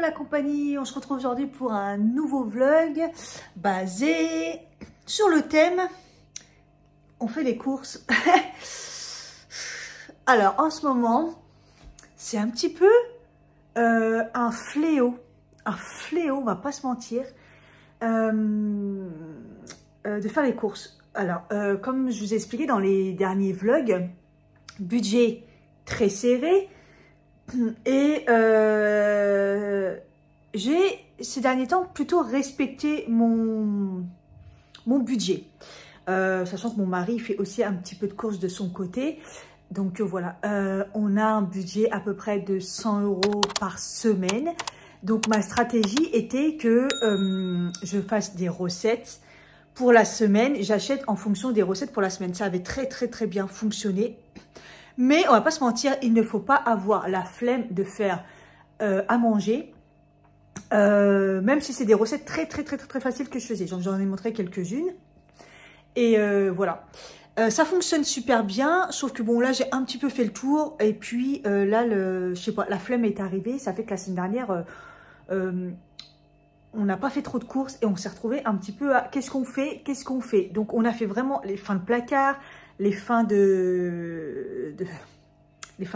la compagnie, on se retrouve aujourd'hui pour un nouveau vlog basé sur le thème on fait les courses. Alors en ce moment c'est un petit peu un fléau, on va pas se mentir, de faire les courses. Alors comme je vous ai expliqué dans les derniers vlogs, budget très serré. Et j'ai ces derniers temps plutôt respecté mon budget, sachant que mon mari fait aussi un petit peu de courses de son côté. Donc voilà, on a un budget à peu près de 100 € par semaine. Donc ma stratégie était que je fasse des recettes pour la semaine. J'achète en fonction des recettes pour la semaine. Ça avait très bien fonctionné. Mais on va pas se mentir, il ne faut pas avoir la flemme de faire à manger. Même si c'est des recettes très faciles que je faisais. J'en ai montré quelques-unes. Et voilà. Ça fonctionne super bien. Sauf que bon, là, j'ai un petit peu fait le tour. Et puis là, je sais pas, la flemme est arrivée. Ça fait que la semaine dernière, on n'a pas fait trop de courses. Et on s'est retrouvé un petit peu à qu'est-ce qu'on fait. Donc, on a fait vraiment les fins de placard, les fins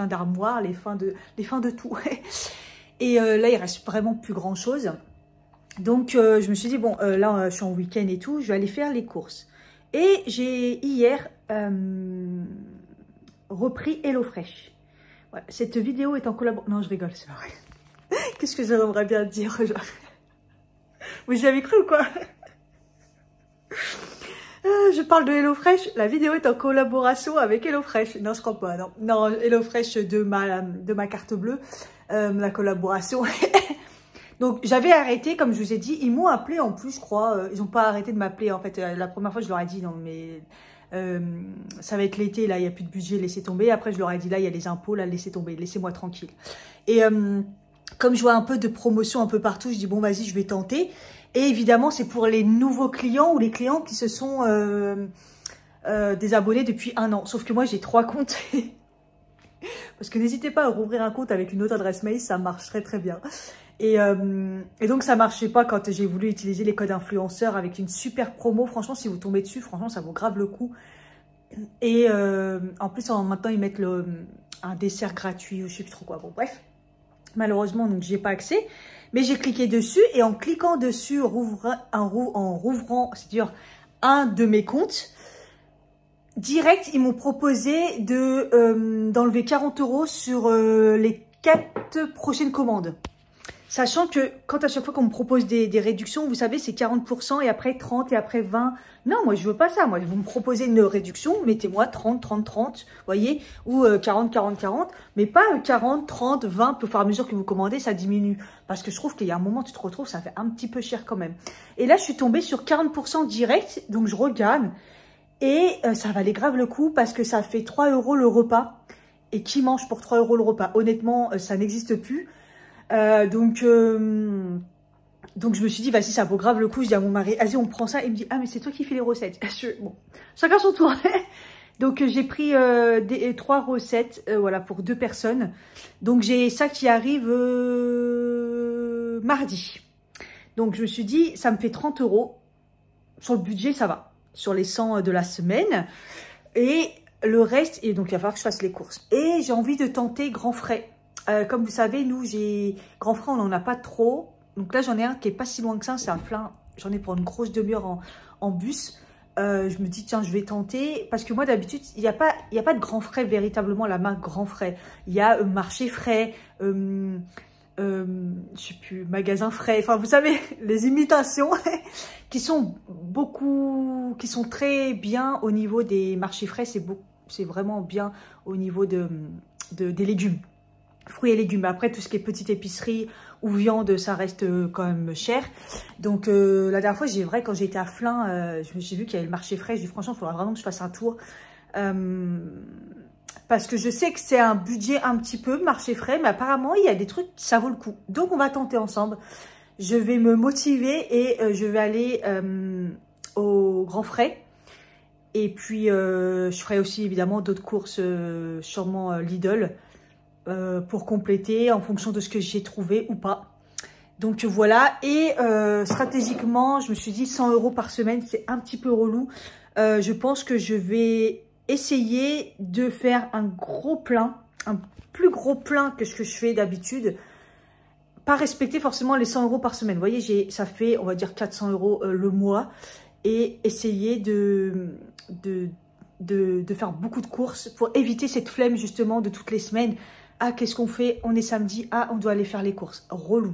d'armoire, les fins de tout. Et là, il reste vraiment plus grand chose. Donc, je me suis dit, bon, là, je suis en week-end et tout, je vais aller faire les courses. Et j'ai hier repris HelloFresh. Voilà, cette vidéo est en collaboration. Non, je rigole, c'est pas vrai. Qu'est-ce que j'aimerais bien dire? Vous y avez cru ou quoi? Je parle de HelloFresh, la vidéo est en collaboration avec HelloFresh. Non, je crois pas, non. Non, HelloFresh de ma carte bleue, la collaboration. Donc, j'avais arrêté, comme je vous ai dit, ils m'ont appelé en plus, je crois. Ils n'ont pas arrêté de m'appeler, en fait. La première fois, je leur ai dit, non, mais ça va être l'été, là, il n'y a plus de budget, laissez tomber. Après, je leur ai dit, là, il y a les impôts, là, laissez tomber, laissez-moi tranquille. Et comme je vois un peu de promotion un peu partout, je dis, bon, vas-y, je vais tenter. Et évidemment, c'est pour les nouveaux clients ou les clients qui se sont désabonnés depuis 1 an. Sauf que moi, j'ai 3 comptes. Parce que n'hésitez pas à rouvrir un compte avec une autre adresse mail, ça marche très bien. Et donc, ça marchait pas quand j'ai voulu utiliser les codes influenceurs avec une super promo. Franchement, si vous tombez dessus, franchement, ça vaut grave le coup. Et en plus, maintenant, ils mettent un dessert gratuit ou je sais plus trop quoi. Bon, bref. Malheureusement, donc, j'ai pas accès. Mais j'ai cliqué dessus et en cliquant dessus, en rouvrant, c'est-à-dire un de mes comptes, direct, ils m'ont proposé d'enlever 40 € sur les 4 prochaines commandes. Sachant que quand à chaque fois qu'on me propose des réductions, vous savez, c'est 40% et après 30 et après 20. Non, moi, je veux pas ça. Moi, vous me proposez une réduction, mettez-moi 30, 30, 30, voyez, ou 40, 40, 40, mais pas 40, 30, 20. Au fur et à mesure que vous commandez, ça diminue. Parce que je trouve qu'il y a un moment, tu te retrouves, ça fait un petit peu cher quand même. Et là, je suis tombée sur 40% direct, donc je regarde. Et ça valait grave le coup parce que ça fait 3 € le repas. Et qui mange pour 3 € le repas? Honnêtement, ça n'existe plus. Donc je me suis dit, vas-y, ça vaut grave le coup. Je dis à mon mari, vas-y, on prend ça. Il me dit, ah, mais c'est toi qui fais les recettes. Bon, chacun son tour. Donc, j'ai pris 3 recettes, voilà, pour 2 personnes. Donc, j'ai ça qui arrive mardi. Donc, je me suis dit, ça me fait 30 €. Sur le budget, ça va. Sur les 100 de la semaine. Et le reste, et donc, il va falloir que je fasse les courses. Et j'ai envie de tenter Grand Frais. Comme vous savez, nous, Grand Frais, on n'en a pas trop. Donc là, j'en ai un qui est pas si loin que ça. C'est un plein. J'en ai pour une grosse demi-heure en bus. Je me dis, tiens, je vais tenter. Parce que moi, d'habitude, il n'y a pas de Grand Frais, véritablement, la marque Grand Frais. Il y a Marché Frais, je sais plus, Magasin Frais. Enfin, vous savez, les imitations qui sont très bien au niveau des marchés frais. C'est vraiment bien au niveau des légumes. Fruits et légumes. Après, tout ce qui est petite épicerie ou viande, ça reste quand même cher. Donc, la dernière fois, quand j'ai été à Flins, j'ai vu qu'il y avait le marché frais. Je dis, franchement, il faudra vraiment que je fasse un tour. Parce que je sais que c'est un budget un petit peu, marché frais. Mais apparemment, il y a des trucs, ça vaut le coup. Donc, on va tenter ensemble. Je vais me motiver et je vais aller au Grand Frais. Et puis, je ferai aussi, évidemment, d'autres courses, sûrement Lidl. Pour compléter en fonction de ce que j'ai trouvé ou pas. Donc voilà, et stratégiquement, je me suis dit 100 € par semaine, c'est un petit peu relou. Je pense que je vais essayer de faire un gros plein, un plus gros plein que ce que je fais d'habitude. Pas respecter forcément les 100 € par semaine. Vous voyez, ça fait, on va dire, 400 € le mois. Et essayer de faire beaucoup de courses pour éviter cette flemme justement de toutes les semaines. Ah, qu'est-ce qu'on fait? On est samedi, ah, on doit aller faire les courses. Relou.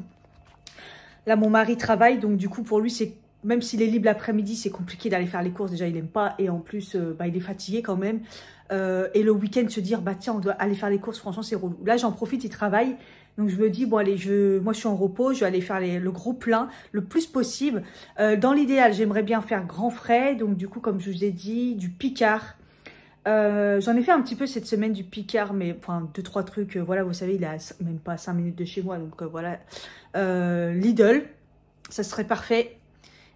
Là, mon mari travaille, donc du coup, pour lui, c'est même s'il est libre l'après-midi, c'est compliqué d'aller faire les courses. Déjà, il n'aime pas. Et en plus, il est fatigué quand même. Et le week-end, se dire, bah tiens, on doit aller faire les courses, franchement, c'est relou. Là, j'en profite, il travaille. Donc, je me dis, bon, allez, moi, je suis en repos. Je vais aller faire le gros plein le plus possible. Dans l'idéal, j'aimerais bien faire grand frais. Donc, du coup, comme je vous ai dit, du Picard. J'en ai fait un petit peu cette semaine du Picard, mais enfin 2-3 trucs, voilà, vous savez, il est à même pas 5 minutes de chez moi, donc voilà. Lidl, ça serait parfait.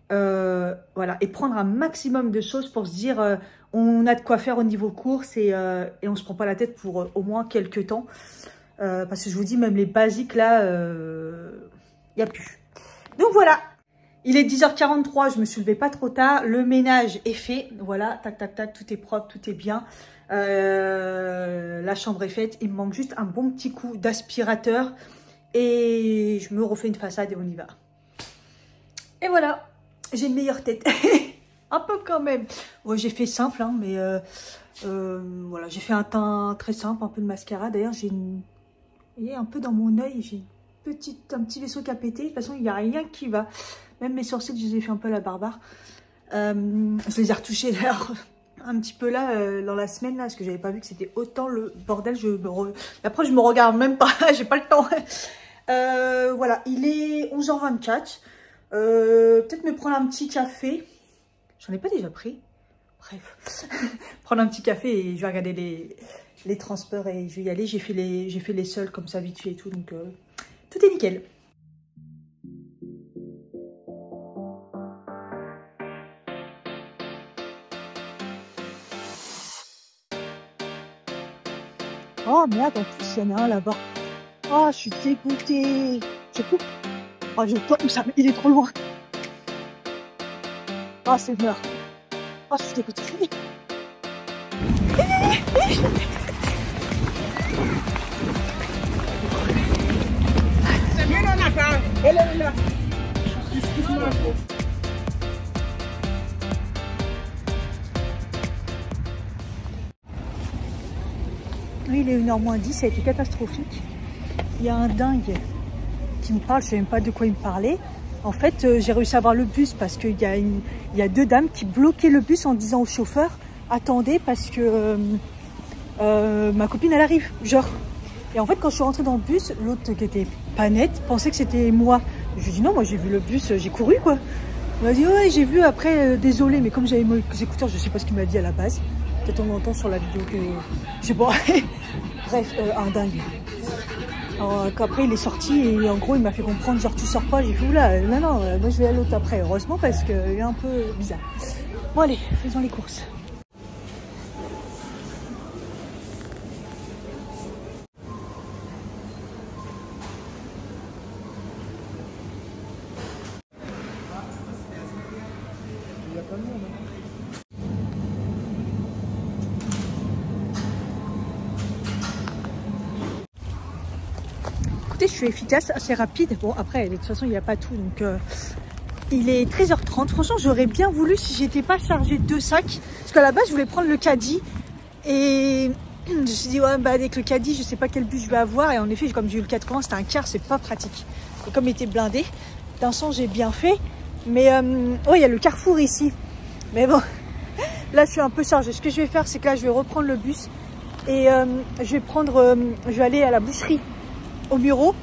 Voilà, et prendre un maximum de choses pour se dire, on a de quoi faire au niveau course et on se prend pas la tête pour au moins quelques temps. Parce que je vous dis, même les basiques là, il n'y a plus. Donc voilà. Il est 10h43, je me suis levée pas trop tard. Le ménage est fait. Voilà, tac, tac, tac, tout est propre, tout est bien. La chambre est faite. Il me manque juste un bon petit coup d'aspirateur. Et je me refais une façade et on y va. Et voilà, j'ai une meilleure tête. Un peu quand même. Ouais, j'ai fait simple, hein, mais voilà, j'ai fait un teint très simple, un peu de mascara. D'ailleurs, j'ai une... Vous voyez, un peu dans mon œil, j'ai un petit vaisseau qui a pété. De toute façon, il n'y a rien qui va. Même mes sourcils, je les ai fait un peu à la barbare. Je les ai retouchés d'ailleurs un petit peu là, dans la semaine, là, parce que j'avais pas vu que c'était autant le bordel. Après, je me regarde même pas, j'ai pas le temps. Voilà, il est 11h24. Peut-être me prendre un petit café. J'en ai pas déjà pris. Bref, prendre un petit café et je vais regarder les transports et je vais y aller. J'ai fait les seuls comme ça, vite fait et tout, donc tout est nickel. Oh merde, en plus il y en a un là-bas. Oh, je suis dégoûtée. Je coupe. Oh, il est trop loin. Oh, c'est mort. Oh, je suis dégoûtée. Elle est là. Excuse-moi. Oui, il est 1h moins 10, ça a été catastrophique. Il y a un dingue qui me parle, je ne sais même pas de quoi il me parlait. En fait, j'ai réussi à avoir le bus parce qu'il y a deux dames qui bloquaient le bus en disant au chauffeur « Attendez parce que ma copine, elle arrive. » Genre. Et en fait, quand je suis rentrée dans le bus, l'autre qui était pas nette pensait que c'était moi. Je lui ai dit « Non, moi j'ai vu le bus, j'ai couru quoi. » Il m'a dit « Ouais, j'ai vu après, désolé. » Mais comme j'avais mes écouteurs, je ne sais pas ce qu'il m'a dit à la base. Peut-être on entend sur la vidéo que... Je sais pas. Bref, un dingue. Alors qu'après il est sorti et en gros il m'a fait comprendre genre tu sors pas. J'ai fait oula, non, moi je vais à l'autre après. Heureusement parce qu'il est un peu bizarre. Bon allez, faisons les courses. Il y a pas de monde, hein. Je suis efficace, assez rapide. Bon, après, de toute façon, il n'y a pas tout. Donc, il est 13h30. Franchement, j'aurais bien voulu si j'étais pas chargée de 2 sacs. Parce qu'à la base, je voulais prendre le caddie. Et je me suis dit, ouais, bah, avec le caddie, je sais pas quel bus je vais avoir. Et en effet, comme j'ai eu le 80, c'était un quart, c'est pas pratique. Et comme il était blindé, d'un sens, j'ai bien fait. Mais, oh, il y a le Carrefour ici. Mais bon, là, je suis un peu chargée. Ce que je vais faire, c'est que là, je vais reprendre le bus. Et je vais aller à la boucherie au bureau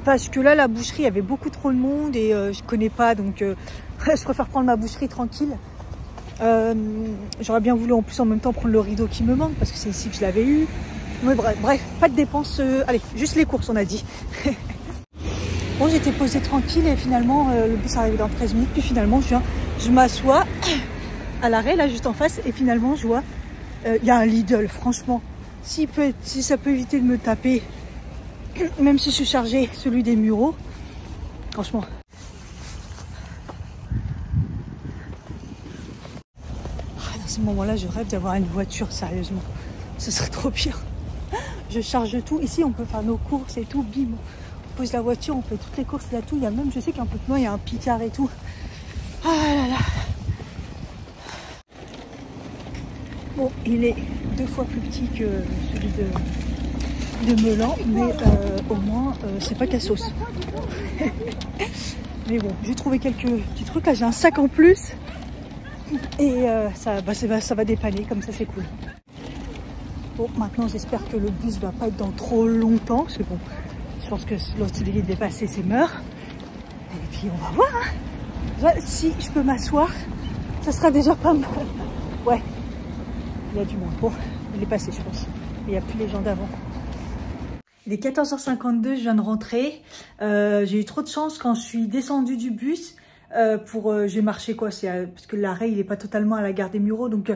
parce que là la boucherie avait beaucoup trop de monde et je connais pas, donc je préfère prendre ma boucherie tranquille. J'aurais bien voulu en plus en même temps prendre le rideau qui me manque parce que c'est ici que je l'avais eu. Mais bref, pas de dépenses, allez, juste les courses on a dit. Bon, j'étais posée tranquille et finalement le bus arrivait dans 13 minutes, puis finalement je m'assois à l'arrêt là juste en face et finalement je vois il y a un Lidl. Franchement, si ça peut éviter de me taper Même si je suis chargée celui des Mureaux, franchement. Dans ce moment-là, je rêve d'avoir une voiture, sérieusement. Ce serait trop pire. Je charge tout. Ici, on peut faire nos courses et tout, bim. On pose la voiture, on fait toutes les courses, il y a tout. Il y a même, je sais qu'un peu plus loin, il y a un Picard et tout. Ah là là. Bon, il est 2 fois plus petit que celui de Meulan, mais au moins, c'est pas cassos. Mais bon, j'ai trouvé quelques petits trucs. Là, j'ai un sac en plus. Et ça va dépanner, comme ça, c'est cool. Bon, maintenant, j'espère que le bus va pas être dans trop longtemps. Parce que bon, je pense que l'autre il est dépassé, c'est mort. Et puis, on va voir. Hein. Si je peux m'asseoir, ça sera déjà pas mal. Ouais, il y a du monde. Bon, il est passé, je pense. Il n'y a plus les gens d'avant. Il est 14h52, je viens de rentrer. J'ai eu trop de chance quand je suis descendue du bus. J'ai marché quoi, parce que l'arrêt il est pas totalement à la gare des Mureaux, donc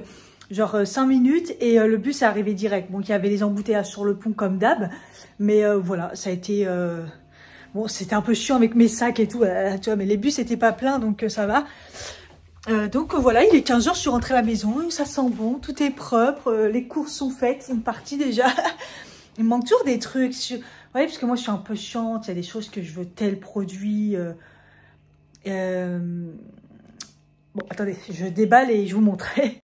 genre 5 minutes et le bus est arrivé direct. Donc il y avait les embouteillages sur le pont comme d'hab, mais voilà, ça a été bon, c'était un peu chiant avec mes sacs et tout, tu vois, mais les bus étaient pas pleins, donc ça va. Donc voilà, il est 15h, je suis rentrée à la maison, ça sent bon, tout est propre, les courses sont faites, une partie déjà. Il me manque toujours des trucs. Ouais, parce que moi, je suis un peu chiante. Il y a des choses que je veux, tel produit. Bon, attendez, je déballe et je vous montrerai.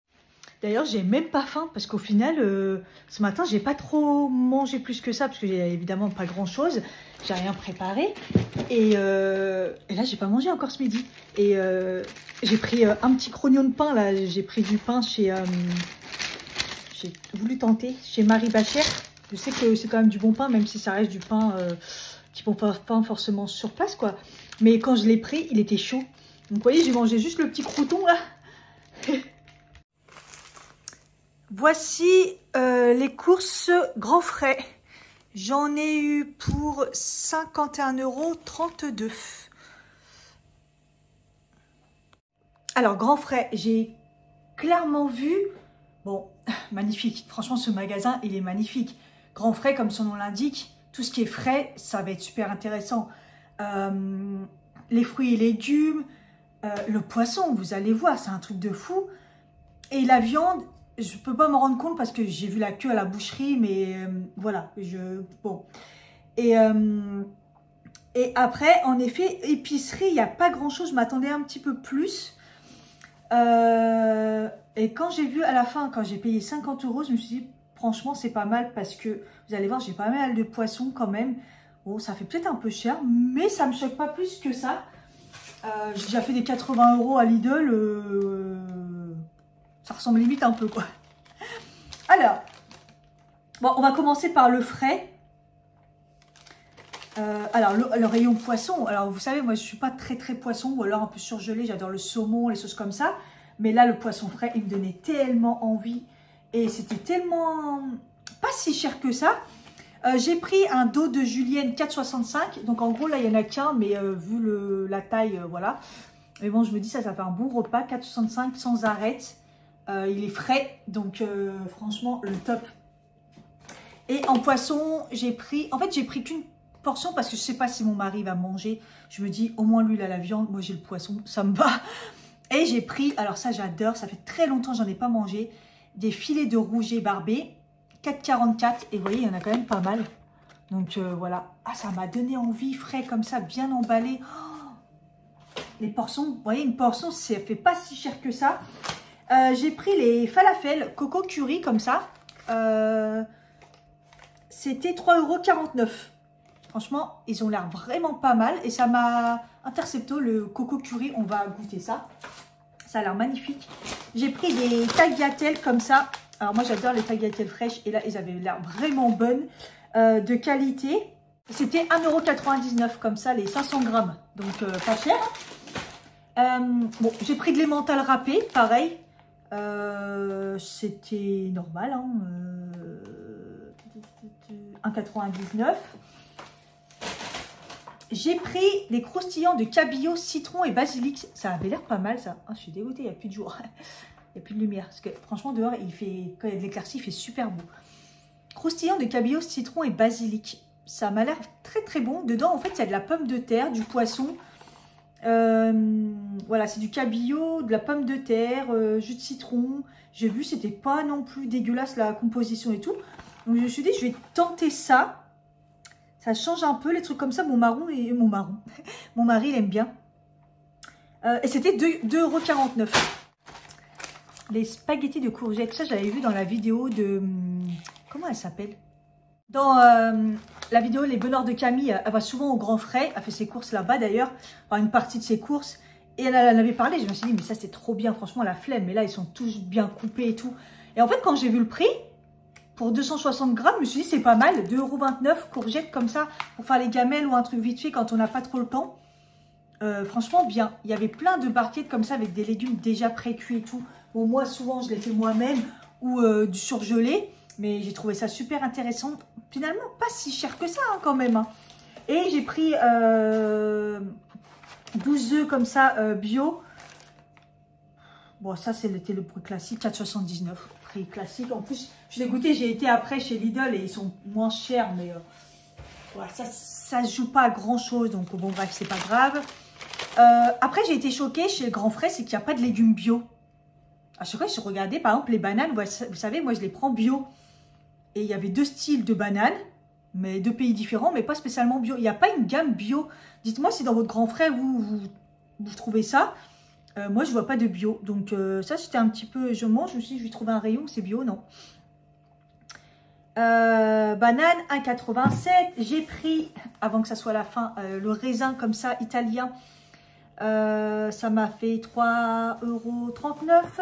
D'ailleurs, j'ai même pas faim parce qu'au final, ce matin, j'ai pas trop mangé plus que ça parce que j'ai évidemment pas grand-chose. J'ai rien préparé. Et là, j'ai pas mangé encore ce midi. Et j'ai pris un petit crognon de pain, là. J'ai pris du pain chez... j'ai voulu tenter chez Marie Bachère. Je sais que c'est quand même du bon pain, même si ça reste du pain qui ne prépare pas forcément sur place, quoi. Mais quand je l'ai pris, il était chaud. Donc, vous voyez, j'ai mangé juste le petit crouton, là. Voici les courses Grand Frais. J'en ai eu pour 51,32 €. Alors, Grand Frais, j'ai clairement vu... Bon, magnifique. Franchement, ce magasin, il est magnifique. Grand Frais, comme son nom l'indique, tout ce qui est frais, ça va être super intéressant. Les fruits et légumes, le poisson, vous allez voir, c'est un truc de fou. Et la viande, je ne peux pas me rendre compte parce que j'ai vu la queue à la boucherie, mais voilà. Bon. Et après, en effet, épicerie, il n'y a pas grand-chose. Je m'attendais un petit peu plus. Et quand j'ai vu à la fin, quand j'ai payé 50 €, je me suis dit, franchement, c'est pas mal parce que, vous allez voir, j'ai pas mal de poissons quand même. Bon, ça fait peut-être un peu cher, mais ça me choque pas plus que ça. J'ai déjà fait des 80 € à Lidl. Ça ressemble limite un peu, quoi. Alors, bon, on va commencer par le frais. Alors, le rayon poisson. Alors, vous savez, moi, je suis pas très poisson ou alors un peu surgelé. J'adore le saumon, les choses comme ça. Mais là, le poisson frais, il me donnait tellement envie. Et c'était tellement pas si cher que ça. J'ai pris un dos de julienne 4,65. Donc, en gros, là, il n'y en a qu'un. Mais vu la taille, voilà. Mais bon, je me dis, ça fait un bon repas. 4,65 sans arrête. Il est frais. Donc, franchement, le top. Et en poisson, j'ai pris... En fait, j'ai pris qu'une portion parce que je ne sais pas si mon mari va manger. Je me dis, au moins, lui, il a la viande. Moi, j'ai le poisson. Ça me va. Et j'ai pris, alors ça j'adore, ça fait très longtemps que j'en ai pas mangé, des filets de rouget barbé, 4,44 €. Et vous voyez, il y en a quand même pas mal. Donc voilà. Ah, ça m'a donné envie, frais comme ça, bien emballé. Oh, les portions, vous voyez, une portion, ça fait pas si cher que ça. J'ai pris les falafels coco curry comme ça. C'était 3,49 €. Franchement, ils ont l'air vraiment pas mal. Et ça m'a intercepté le coco curry. On va goûter ça. Ça a l'air magnifique. J'ai pris des tagliatelles comme ça. Alors moi, j'adore les tagliatelles fraîches. Et là, ils avaient l'air vraiment bonnes. De qualité. C'était 1,99 € comme ça, les 500 grammes. Donc, pas cher. Bon, j'ai pris de l'emmental râpé. Pareil. C'était normal. Hein, 1,99 €. J'ai pris des croustillants de cabillaud, citron et basilic. Ça avait l'air pas mal, ça. Ah, je suis dégoûtée, il n'y a plus de jour. Il n'y a plus de lumière. Parce que franchement, dehors, quand il y a de l'éclaircie, il fait super beau. Croustillants de cabillaud, citron et basilic. Ça m'a l'air très très bon. Dedans, en fait, il y a de la pomme de terre, du poisson. Voilà, c'est du cabillaud, de la pomme de terre, jus de citron. J'ai vu, c'était pas non plus dégueulasse la composition et tout. Donc je me suis dit, je vais tenter ça. Ça change un peu les trucs comme ça. Mon mari, il aime bien. Et c'était 2,49 €. Les spaghettis de courgettes, ça j'avais vu dans la vidéo de... Comment elle s'appelle? Dans la vidéo Les Bonheurs de Camille, elle va souvent au Grand Frais. Elle fait ses courses là-bas d'ailleurs. Enfin, une partie de ses courses. Et elle en avait parlé. Je me suis dit, mais ça c'est trop bien. Franchement, la flemme. Mais là, ils sont tous bien coupés et tout. Et en fait, quand j'ai vu le prix, pour 260 grammes, je me suis dit, c'est pas mal. 2,29 € courgettes comme ça. Pour faire les gamelles ou un truc vite fait quand on n'a pas trop le temps. Franchement, bien. Il y avait plein de barquettes comme ça avec des légumes déjà pré-cuits et tout. Bon, moi, souvent, je les fais moi-même ou du surgelé. Mais j'ai trouvé ça super intéressant. Finalement, pas si cher que ça, hein, quand même. Hein. Et j'ai pris 12 œufs comme ça, bio. Bon, ça, c'était le prix classique, 4,79 €. Prix classique. En plus, je l'ai goûté, j'ai été après chez Lidl et ils sont moins chers. Mais voilà, ça ne se joue pas à grand-chose. Donc, bon, bref, c'est pas grave. Après, j'ai été choquée chez le Grand Frais, c'est qu'il n'y a pas de légumes bio. À chaque fois, je regardais, par exemple, les bananes. Vous savez, moi, je les prends bio. Et il y avait deux styles de bananes, mais deux pays différents, mais pas spécialement bio. Il n'y a pas une gamme bio. Dites-moi si dans votre Grand Frais, vous trouvez ça. Moi, je ne vois pas de bio. Donc, ça, c'était un petit peu... Je me suis dit, je vais trouver un rayon, c'est bio, non. Banane, 1,87 €. J'ai pris, avant que ça soit la fin, le raisin comme ça, italien. Ça m'a fait 3,39 €.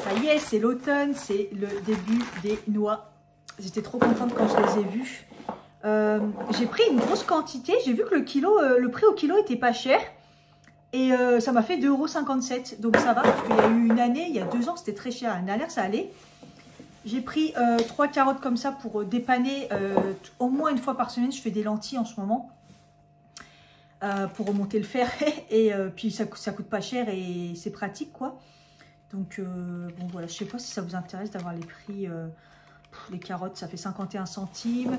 Ça y est, c'est l'automne, c'est le début des noix. J'étais trop contente quand je les ai vus. J'ai pris une grosse quantité. J'ai vu que le prix au kilo était pas cher. Et ça m'a fait 2,57 €. Donc ça va, parce qu'il y a eu une année, il y a 2 ans, c'était très cher. L'année dernière, ça allait. J'ai pris 3 carottes comme ça pour dépanner au moins une fois par semaine. Je fais des lentilles en ce moment. Pour remonter le fer. Et puis ça coûte pas cher et c'est pratique, quoi. Donc, bon, voilà, je sais pas si ça vous intéresse d'avoir les prix. Les carottes, ça fait 51 centimes.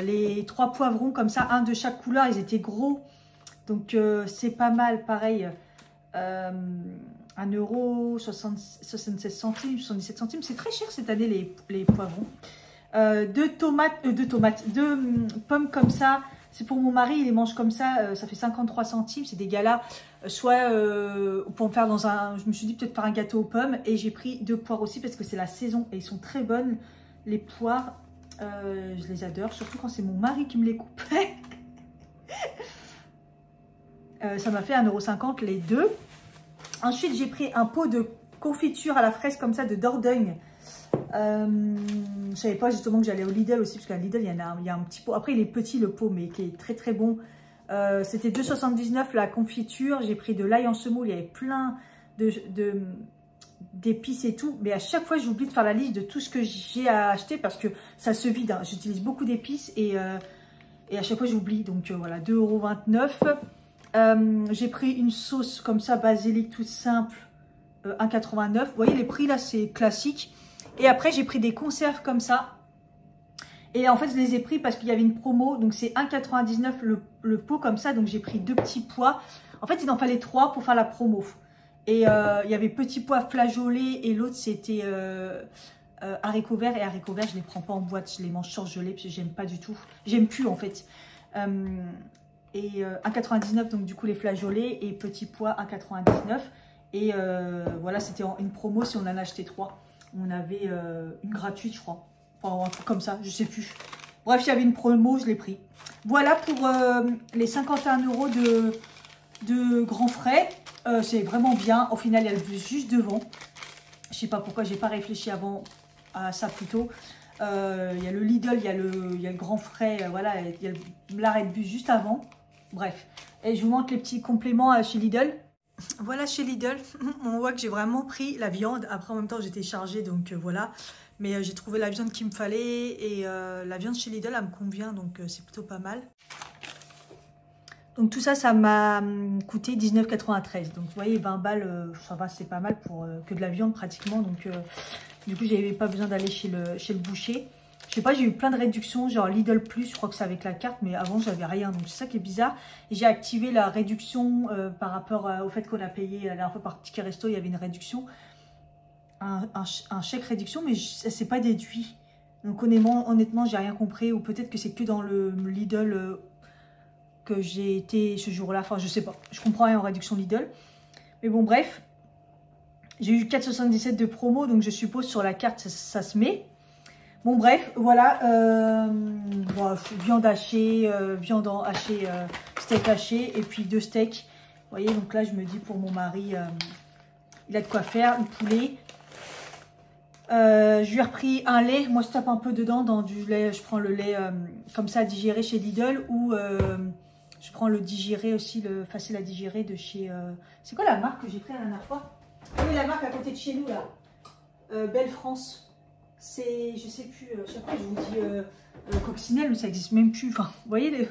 Les 3 poivrons, comme ça, un de chaque couleur, ils étaient gros. Donc, c'est pas mal, pareil. 1,76 €, 77 centimes. C'est très cher cette année, les poivrons. Deux pommes comme ça. C'est pour mon mari, il les mange comme ça. Ça fait 53 centimes. C'est des galas. Soit pour en faire dans un... Je me suis dit peut-être faire un gâteau aux pommes. Et j'ai pris 2 poires aussi parce que c'est la saison. Et ils sont très bonnes. Les poires, je les adore. Surtout quand c'est mon mari qui me les coupe. Ça m'a fait 1,50 € les deux. Ensuite, j'ai pris un pot de confiture à la fraise comme ça de Dordogne. Je ne savais pas justement que j'allais au Lidl aussi, parce qu'à Lidl, il y a un petit pot. Après, il est petit le pot, mais qui est très très bon. C'était 2,79 € la confiture. J'ai pris de l'ail en semoule. Il y avait plein d'épices et tout. Mais à chaque fois, j'oublie de faire la liste de tout ce que j'ai à acheter parce que ça se vide. Hein. J'utilise beaucoup d'épices et à chaque fois, j'oublie. Donc voilà, 2,29 €. J'ai pris une sauce comme ça, basilic toute simple, 1,89 €. Vous voyez, les prix là, c'est classique. Et après, j'ai pris des conserves comme ça. Et en fait, je les ai pris parce qu'il y avait une promo. Donc, c'est 1,99 € le pot comme ça. Donc, j'ai pris 2 petits pois. En fait, il en fallait 3 pour faire la promo. Et il y avait petits pois flageolés. Et l'autre, c'était haricots verts. Et haricots verts, je ne les prends pas en boîte. Je les mange surgelés parce que j'aime pas du tout. J'aime plus, en fait. Et 1,99 €, donc du coup, les flageolés. Et petits pois, 1,99 €. Et voilà, c'était une promo si on en achetait 3. On avait une gratuite, je crois. Enfin, un truc comme ça, je sais plus. Bref, il y avait une promo, je l'ai pris. Voilà pour les 51 € de Grand Frais. C'est vraiment bien. Au final, il y a le bus juste devant. Je sais pas pourquoi, j'ai pas réfléchi avant à ça plus tôt. Il y a le Lidl, il y a le Grand Frais. Voilà, il y a l'arrêt de bus juste avant. Bref. Et je vous montre les petits compléments chez Lidl. Voilà, chez Lidl, on voit que j'ai vraiment pris la viande. Après, en même temps, j'étais chargée, donc voilà. Mais j'ai trouvé la viande qu'il me fallait. Et la viande chez Lidl, elle me convient, donc c'est plutôt pas mal. Donc tout ça, ça m'a coûté 19,93 €. Donc vous voyez, 20 balles, ça va, c'est pas mal pour que de la viande pratiquement. Donc du coup, j'avais pas besoin d'aller chez le boucher. Je sais pas, j'ai eu plein de réductions, genre Lidl Plus, je crois que c'est avec la carte, mais avant j'avais rien, donc c'est ça qui est bizarre. Et j'ai activé la réduction par rapport au fait qu'on a payé la dernière fois par Ticket Resto, il y avait une réduction, un chèque réduction, mais ça s'est pas déduit. Donc honnêtement j'ai rien compris, ou peut-être que c'est que dans le Lidl que j'ai été ce jour-là, enfin je sais pas, je comprends rien en réduction Lidl. Mais bon bref, j'ai eu 4,77 de promo, donc je suppose sur la carte ça se met. Bon bref, voilà, bon, viande hachée, steak haché et puis 2 steaks. Vous voyez, donc là je me dis pour mon mari, il a de quoi faire, le poulet. Je lui ai repris un lait, moi je tape un peu dedans dans du lait, je prends le lait comme ça digéré chez Lidl ou je prends le digéré aussi, le facile à digérer de chez... c'est quoi la marque que j'ai pris la dernière fois? Oui, la marque à côté de chez nous là, Belle France. C'est, je sais plus, chaque fois je vous dis coccinelle, mais ça n'existe même plus. Enfin, vous voyez,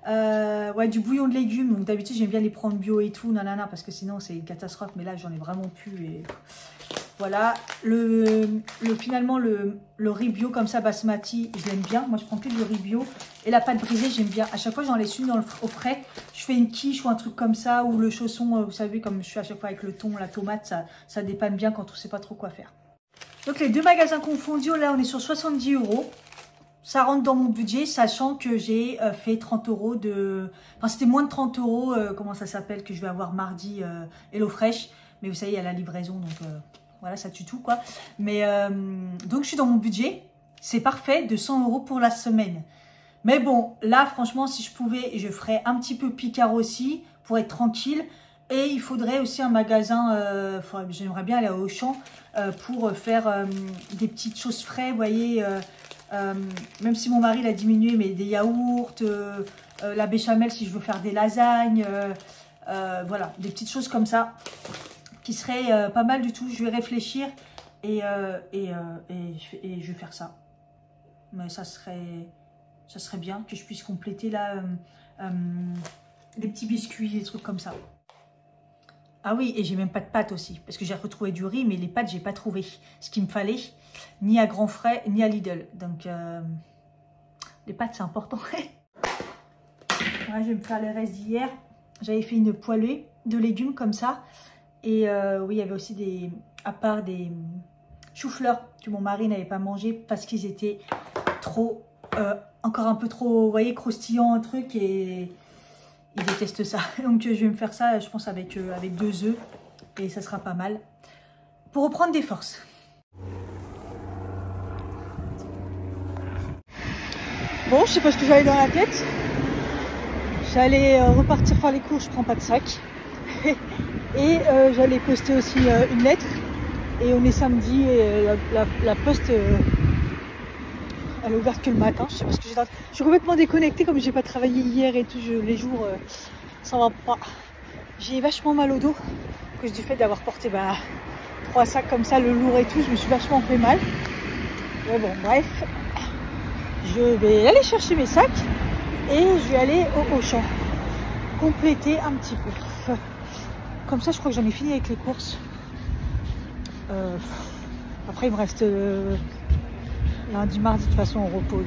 ouais, du bouillon de légumes. Donc d'habitude, j'aime bien les prendre bio et tout, nanana, parce que sinon c'est une catastrophe. Mais là, j'en ai vraiment plus. Et voilà, finalement, le riz bio comme ça, basmati, je l'aime bien. Moi, je prends que du riz bio. Et la pâte brisée, j'aime bien. À chaque fois, j'en laisse une au frais. Je fais une quiche ou un truc comme ça, ou le chausson, vous savez, comme je fais à chaque fois avec le thon, la tomate, ça dépanne bien quand on ne sait pas trop quoi faire. Donc les deux magasins confondus, là on est sur 70 €. Ça rentre dans mon budget, sachant que j'ai fait 30 € de... Enfin c'était moins de 30 €, comment ça s'appelle, que je vais avoir mardi, HelloFresh. Mais vous savez, il y a la livraison, donc voilà, ça tue tout quoi. Mais donc je suis dans mon budget, c'est parfait, de 100 € pour la semaine. Mais bon, là franchement, si je pouvais, je ferais un petit peu Picard aussi, pour être tranquille. Et il faudrait aussi un magasin, j'aimerais bien aller à Auchan pour faire des petites choses frais, vous voyez, même si mon mari l'a diminué, mais des yaourts, la béchamel si je veux faire des lasagnes, voilà, des petites choses comme ça qui seraient pas mal du tout. Je vais réfléchir et je vais faire ça. Mais ça serait bien que je puisse compléter là des petits biscuits, des trucs comme ça. Ah oui, et j'ai même pas de pâtes aussi, parce que j'ai retrouvé du riz, mais les pâtes, j'ai pas trouvé ce qu'il me fallait, ni à Grand Frais, ni à Lidl. Donc, les pâtes, c'est important. Voilà, je vais me faire les restes d'hier. J'avais fait une poêlée de légumes comme ça. Et oui, il y avait aussi à part des choux-fleurs que mon mari n'avait pas mangé parce qu'ils étaient trop, encore un peu trop, vous voyez, croustillants, un truc, et... il déteste ça. Donc je vais me faire ça, je pense, avec 2 œufs. Et ça sera pas mal. Pour reprendre des forces. Bon, je sais pas ce que j'avais dans la tête. J'allais repartir faire les cours, je prends pas de sac. Et j'allais poster aussi une lettre. Et on est samedi et la poste... elle est ouverte que le matin, je sais pas ce que j'ai dans... Je suis complètement déconnectée comme j'ai pas travaillé hier et tout, les jours ça va pas. J'ai vachement mal au dos à cause du fait d'avoir porté 3 sacs comme ça, le lourd et tout, je me suis vachement fait mal. Mais bon bref, je vais aller chercher mes sacs et je vais aller au Auchan compléter un petit peu. Comme ça je crois que j'en ai fini avec les courses. Après il me reste... lundi, mardi, de toute façon, au repos. Donc...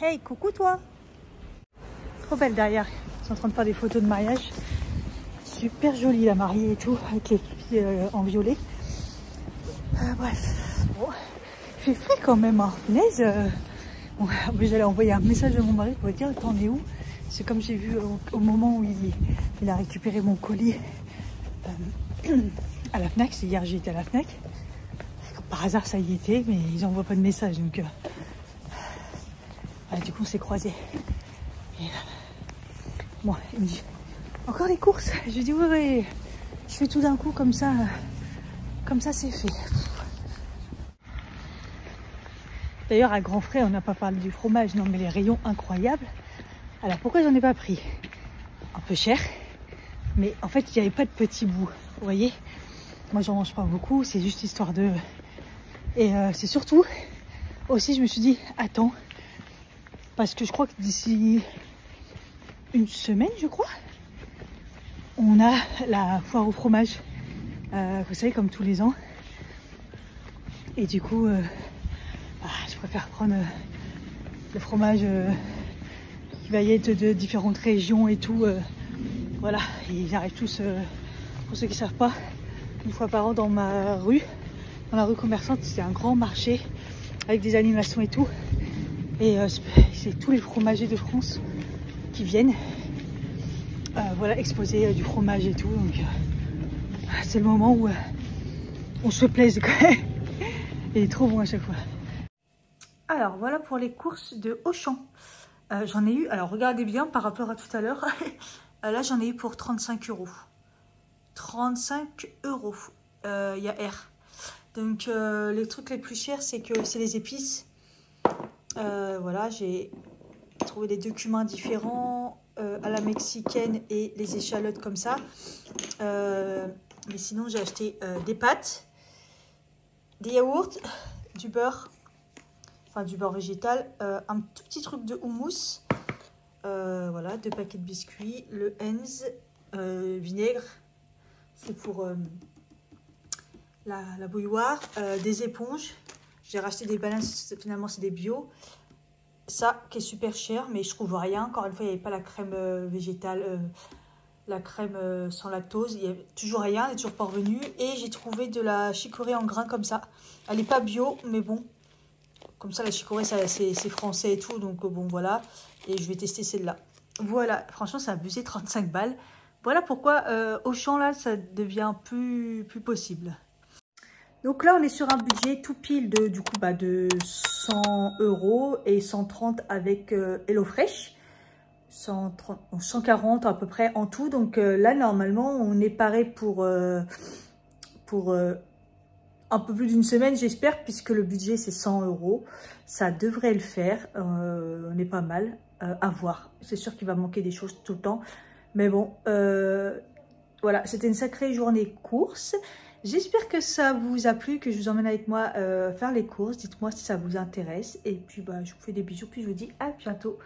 Hey, coucou toi! Trop belle derrière. Ils sont en train de faire des photos de mariage. Super jolie la mariée et tout, avec les filles en violet. Bref, bon. Il fait frais quand même, hein. Punaise. Bon, j'allais envoyer un message à mon mari pour lui dire t'en es où? C'est comme j'ai vu au moment où il a récupéré mon colis à la Fnac. Hier, j'ai été à la Fnac. Par hasard, ça y était, mais ils n'envoient pas de message. Donc, voilà, du coup, on s'est croisés. Et, bon, il me dit encore les courses. Je lui dis ouais, je fais tout d'un coup comme ça c'est fait. D'ailleurs, à Grand Frais, on n'a pas parlé du fromage, non, mais les rayons incroyables. Alors, pourquoi j'en ai pas pris? Un peu cher, mais en fait, il n'y avait pas de petits bouts. Vous voyez, moi, j'en mange pas beaucoup, c'est juste histoire de... Et c'est surtout, aussi, je me suis dit, attends, parce que je crois que d'ici une semaine, je crois, on a la foire au fromage, vous savez, comme tous les ans. Et du coup, je préfère prendre le fromage qui va y être de différentes régions et tout. Voilà, ils arrivent tous, pour ceux qui ne savent pas, une fois par an dans ma rue, dans la rue commerçante. C'est un grand marché avec des animations et tout. Et c'est tous les fromagers de France qui viennent voilà, exposer du fromage et tout. Donc c'est le moment où on se plaise quoi. Il est trop bon à chaque fois. Alors voilà pour les courses de Auchan. J'en ai eu, alors regardez bien par rapport à tout à l'heure. Là j'en ai eu pour 35 €. 35 €. Il y a R. Donc les trucs les plus chers c'est que c'est les épices. Voilà, j'ai trouvé des 2 cumin différents à la mexicaine et les échalotes comme ça. Mais sinon j'ai acheté des pâtes, des yaourts, du beurre, enfin du beurre végétal, un tout petit truc de houmous, voilà, 2 paquets de biscuits, le Heinz, vinaigre, c'est pour la bouilloire, des éponges. J'ai racheté des bananes, finalement c'est des bio. Ça qui est super cher, mais je trouve rien. Encore une fois, il n'y avait pas la crème végétale, la crème sans lactose. Il n'y avait toujours rien, elle n'est toujours pas revenue. Et j'ai trouvé de la chicorée en grains comme ça. Elle n'est pas bio, mais bon. Comme ça, la chicorée, c'est français et tout. Donc bon, voilà. Et je vais tester celle-là. Voilà, franchement, ça a abusé, 35 balles. Voilà pourquoi Auchan, là, ça devient plus possible. Donc là, on est sur un budget tout pile de, du coup, de 100 € et 130 avec HelloFresh. 140 à peu près en tout. Donc là, normalement, on est paré pour un peu plus d'une semaine, j'espère, puisque le budget, c'est 100 €. Ça devrait le faire. On est pas mal. À voir. C'est sûr qu'il va manquer des choses tout le temps. Mais bon, voilà, c'était une sacrée journée course. J'espère que ça vous a plu, que je vous emmène avec moi faire les courses. Dites-moi si ça vous intéresse. Et puis, je vous fais des bisous. Puis je vous dis à bientôt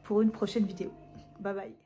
pour une prochaine vidéo. Bye bye.